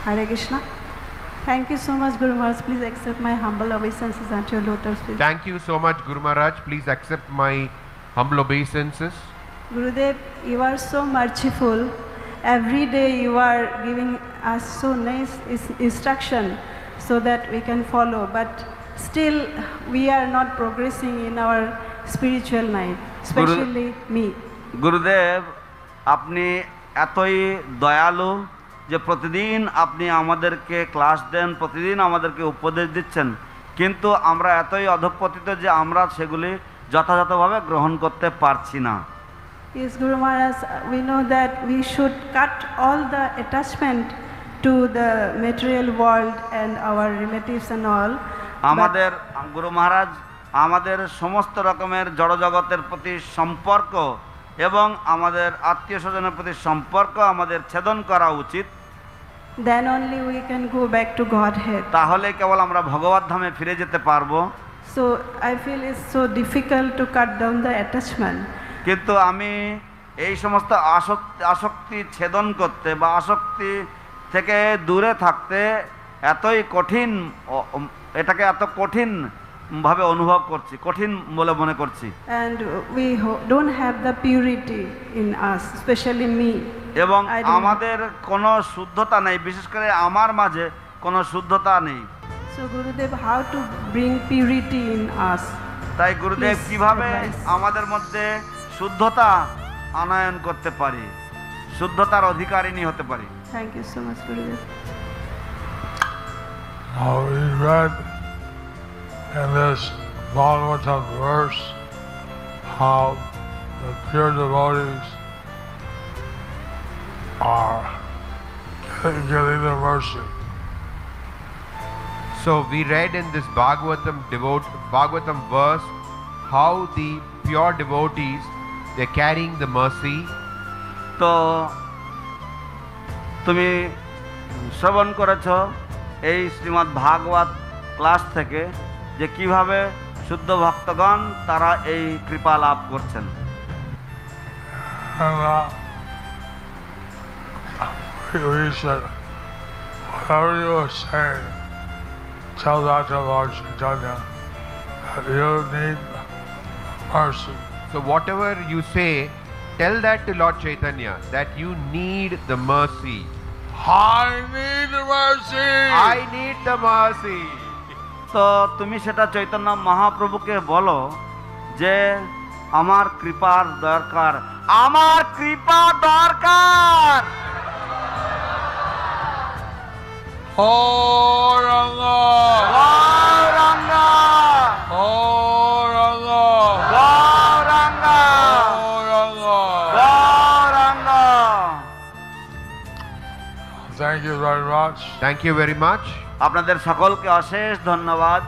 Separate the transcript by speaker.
Speaker 1: Hare Krishna. Thank you so much, Guru Maharaj. Please accept my humble obeisances at your lotus feet.
Speaker 2: Thank you so much, Guru Maharaj. Please accept my humble obeisances.
Speaker 1: Gurudev, you are so merciful. Every day you are giving us so nice instruction so that we can follow. But still we are not progressing in our spiritual life, especially me.
Speaker 3: গুরুদেব, আপনি এতই দয়ালু যে প্রতিদিন আপনি আমাদেরকে class দেন, প্রতিদিন আমাদেরকে উপদেশ দিচ্ছেন, কিন্তু আমরা এতই অধঃপতিত যে আমরা সেগুলি যথাযথভাবে গ্রহণ করতে পারছি না।
Speaker 1: Yes, Guru Maharaj, we know that we should cut all the attachment to the material world and our relatives and all.
Speaker 3: আমাদের গুরু মহারাজ আমাদের সমস্ত রকমের জড়জগতের প্রতি সম্পর্ক এবং আমাদের আত্মীয় স্বজনের প্রতি সম্পর্ক আমাদের ছেদন করা উচিত।
Speaker 1: Then only we can go back to Godhead.
Speaker 3: তাহলে কেবল আমরা ভগবত ধামে ফিরে যেতে পারবো।
Speaker 1: So I feel it's so difficult to cut down the attachment.
Speaker 3: কিন্তু আমি এই সমস্ত আসক্তি ছেদন করতে বা আসক্তি থেকে দূরে থাকতে এতই কঠিন, এটাকে এত কঠিন ভাবে অনুভব করছি, কঠিন বলে মনে করছি।
Speaker 1: And we don't have the purity in us, especially me.
Speaker 3: এবং আমাদের কোনো শুদ্ধতা নেই, বিশেষ করে আমার মাঝে কোনো শুদ্ধতা নেই।
Speaker 1: So Gurudev, how to bring purity in us?
Speaker 3: তাই গুরুদেব কিভাবে আমাদের মধ্যে শুদ্ধতা আনয়ন করতে পারি, শুদ্ধতার অধিকারিণী হতে পারি?
Speaker 1: Thank you so much, Gurudev.
Speaker 4: Now we read in this Bhagavatam verse how the pure devotees are getting the mercy.
Speaker 2: So we read in this Bhagavatam verse how the pure devotees, they're carrying the mercy.
Speaker 3: তো তুমি শ্রবণ করেছ এই শ্রীমদ্ ভাগবত class থেকে যে কিভাবে শুদ্ধ ভক্তগণ তারা এই কৃপা লাভ করছেন।
Speaker 4: We said, whatever you are saying, tell that to Lord Chaitanya, that you need mercy.
Speaker 2: So whatever you say, tell that to Lord Chaitanya, that you need the mercy.
Speaker 4: I need the mercy.
Speaker 2: I need the mercy.
Speaker 3: তো তুমি সেটা চৈতন্য মহাপ্রভুকে বলো যে আমার কৃপার দরকার, আমার কৃপা দরকার।
Speaker 4: Gauranga,
Speaker 3: Gauranga,
Speaker 4: Gauranga,
Speaker 3: Gauranga,
Speaker 4: Gauranga.
Speaker 3: Gauranga.
Speaker 4: Thank you very much.
Speaker 2: Thank you very much.
Speaker 3: আপনাদের সকলকে অশেষ ধন্যবাদ।